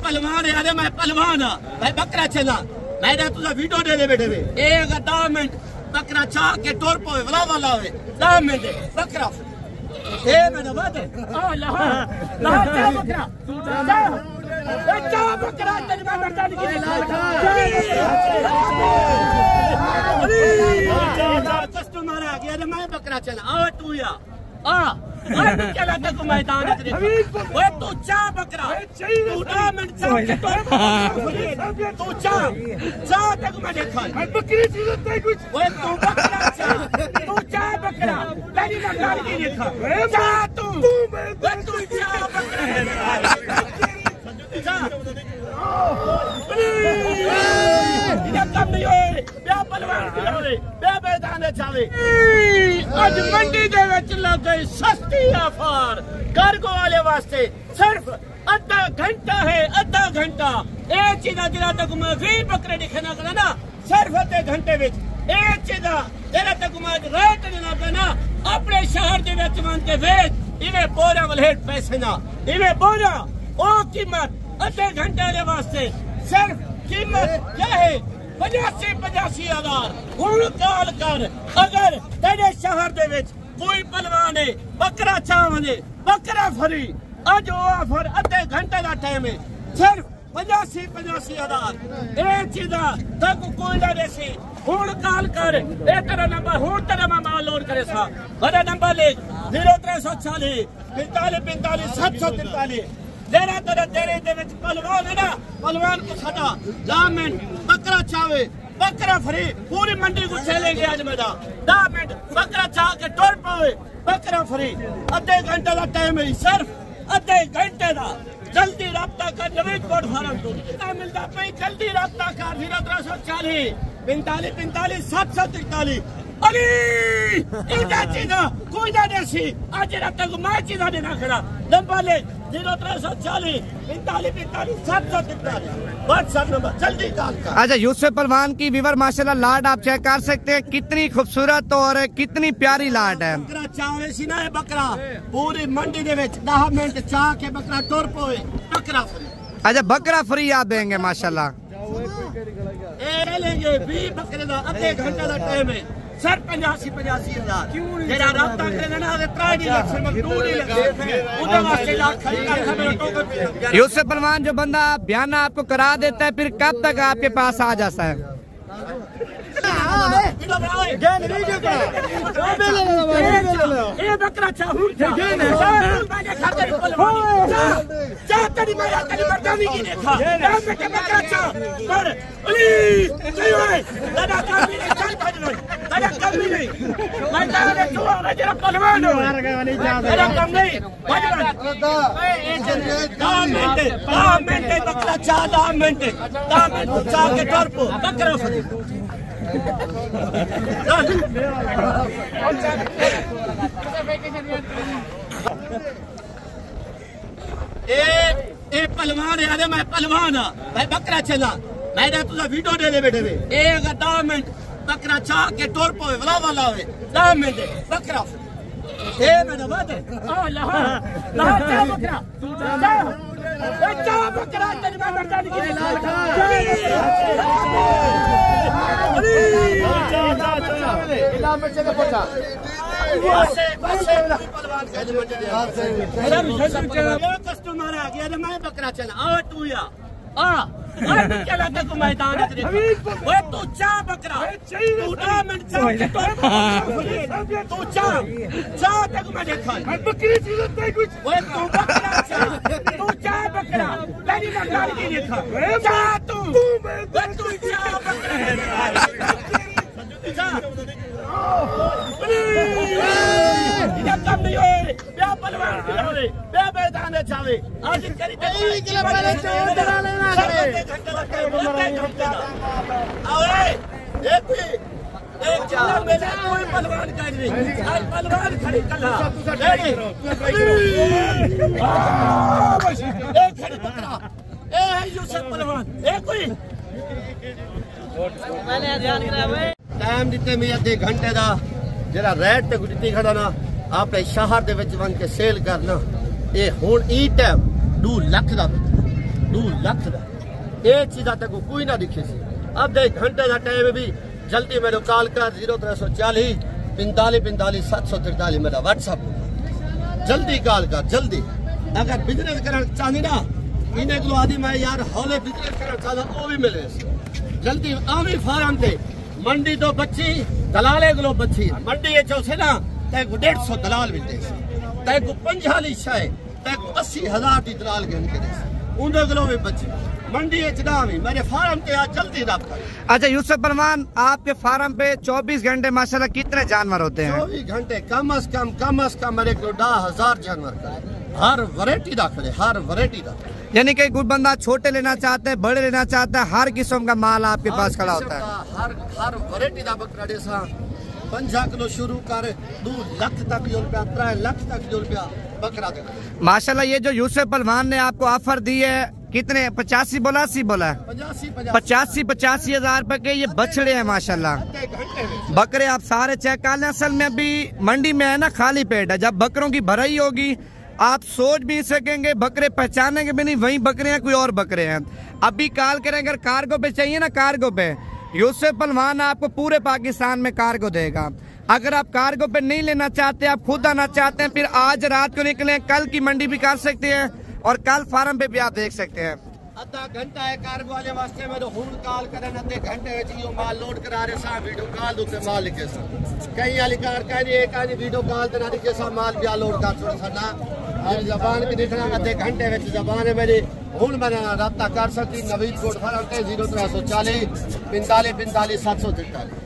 पहलवान यार मैं पहलवान भाई बकरा चला मैं तुझा वीडियो दे दे बैठे एक 10 मिनट बकरा चाह के टोर पे वाला वाला है 10 मिनट बकरा ए मैंने बात आ लहा चा बकरा चा बकरा तेरी मैं बता दी कस्टमर आ गया मैं बकरा चला आ तू या आ चला तक मैदान ओए तू चा बकरा तू 10 मिनट चा तू चा तक मैं देखा बकरी चीज़ कुछ ओए तू बकरा चा तू चा बकरा तेरी मैं गाड़ी नहीं देखा चा तू चा बकरा कम नहीं होए ब्याह पहलवान की होए ब्याह मैदान चावे आज मंडी दे विच लग गई सस्ती ऑफर कार्गो वाले वास्ते सिर्फ आधा घंटा है आधा घंटा ए चीज़ा जिला तक मैं 20 बकरे दिखना करा ना सिर्फ आधे घंटे विच ए चीज़ा जिला तक मैं रेट देना पैना अपने शहर दे विच मान के वेच इन्हें बोरा वाले पैसे ना इन्हें बोरा ओ कीमत आधे घंटे के वास्ते सिर्फ कीमत क्या है 85,000 हुण कॉल कर अगर तेरे शहर दे विच कोई पहलवान है बकरा चावने बकरा फ्री अज ऑफर आधे घंटे का टाइम है सिर्फ 85,000 ए चीज़ा तक कोई ना देसी हुण कॉल कर ए तेरा नंबर हुण तेरा माल लोड करे सा बड़ा नंबर ले 0340 45 743 तेरा तेरे दे विच पहलवान है ना पहलवान को सदा 10 मिनट बकरा चावे बकरा फ्री पूरी मंडी को चलेंगे आज मेरा 10 मिनट बकरा चाह के टोर पावे बकरा फ्री आधे घंटे का टाइम है सिर्फ आधे घंटे का जल्दी रब्ता कर नवीन कोट फार्म तो मिलता पे जल्दी रब्ता कर 0340 45 743 अरे इधर चीज़ा कोई ना देसी आज रात को मैं चीज़ा देना खड़ा नंबर ले 0340 45 743 व्हाट्सएप नंबर जल्दी कॉल कर। अच्छा यूसुफ पहलवान की विवर माशाल्लाह लाड आप चेक कर सकते हैं कितनी खूबसूरत और कितनी प्यारी लाड है। बकरा चावे सी ना बकरा पूरी मंडी दे विच 10 मिनट चाह के बकरा टोर पोए बकरा फ्री। अच्छा बकरा फ्री आप देंगे माशाल्लाह ए लेंगे 20 बकरे का आधे घंटे का टाइम है सर 85,000 जेड़ा राब्ता करे ना अगर 3 लाख से मजदूर ही लगे उधर वास्ते लाख खरीदा मेरा टोकन पे यूसुफ पहलवान जो बंदा बयाना आपको करा देता है फिर कब तक आपके पास आ जाता है? बकरा पहलवान यार मैं पहलवान भाई बकरा चला मैं तुझा वीडियो दे दे बैठे एक 10 मिनट बकरा चाह के टोर पे वाला वाला है 10 मिनट बकरा ए मैंने बात आ लहा चा बकरा चा बकरा तेरी मैं बता दी कस्टमर आ गया मैं बकरा चला आ तू या चला तक मैदान ओए तू चा बकरा तू 10 मिनट तू चा तक मैं देखा बकरी चीज़ कुछ ओए तू बकरा तू चा बकरा तेरी मैं गाड़ी नहीं देखा चा तू चा बकरा कम नहीं होए ब्याह पहलवान की होए ब्याह मैदान चावे आज करी एक चला मेरा कोई पहलवान कर नहीं आज पहलवान खड़ी कला एक खड़ी बकरा ए यूसुफ पहलवान ए कोई टाइम दिते मैं आधे घंटे का जरा रेट तक दिती खड़ा ना आपने शहर दे विच वन के सेल करना ये हुण ई टाइम 2 लाख दा 2 लाख का एक चीज तक कोई ना दिखे सी। अब देख घंटे का टाइम भी जल्दी मेरे कॉल कर 0340 45 45 743 मेरा व्हाट्सअप जल्दी कॉल कर जल्दी। अगर बिजनेस करना चाहती ना इन्हें को आदि मैं यार हौले बिजनेस करना चाहता वो भी मिले जल्दी आवी फार्म थे मंडी तो बच्ची दलाले को बच्ची मंडी ये चौसे ना तय को 150 दलाल मिलते तय को 45 शाय तय को 80,000 की दलाल गिन के उन्हें को भी बच्ची मंडी में मेरे फार्म पे आज जल्दी रब्ता। अच्छा यूसुफ पहलवान आपके फार्म पे 24 घंटे माशाल्लाह कितने जानवर होते हैं? 24 घंटे कम अज कम मेरे को 10,000 जानवर हर वैरायटी दाखिले हर वैरायटी दाखिले। यानी कि कोई बंदा छोटे लेना चाहता है बड़े लेना चाहता है हर किस्म का माल आपके पास खड़ा होता है। हर वैरायटी का बकरा जैसा 50 किलो शुरू कर 2 लाख तक जो रुपया 3 लाख तक जो रुपया बकरा दे। माशाल्लाह ये जो यूसुफ पहलवान ने आपको ऑफर दी है कितने 85 बोला 80 बोला 85 हजार रुपए के ये बछड़े हैं माशाल्लाह। बकरे आप सारे चेक कर लें। असल में अभी मंडी में है ना खाली पेट है। जब बकरों की भराई होगी आप सोच भी सकेंगे बकरे पहचानेंगे भी नहीं वही बकरे हैं कोई और बकरे हैं। अभी कॉल करें अगर कार्गो पे चाहिए ना कार्गो पे यूसुफ पहलवान आपको पूरे पाकिस्तान में कार्गो देगा। अगर आप कार्गो पे नहीं लेना चाहते आप खुद आना चाहते हैं फिर आज रात को निकले कल की मंडी भी कर सकते हैं और कल फार्म पे भी आप देख सकते हैं। आधा घंटा है कार्गो वाले वास्ते में तो हुन कॉल करें आधे घंटे में यो माल लोड करा रहे सा वीडियो कॉल दुखे माल लिखे सा कहीं वाली कार कहीं एक आनी वीडियो कॉल तना दिखे सा माल भी लोड कर छोड़ सा ना जबान की दिखना आधे घंटे में जबान है मेरी हुन मैंने रब्ता कर सकती नवीद कोट फार्म 0340 45 45 743।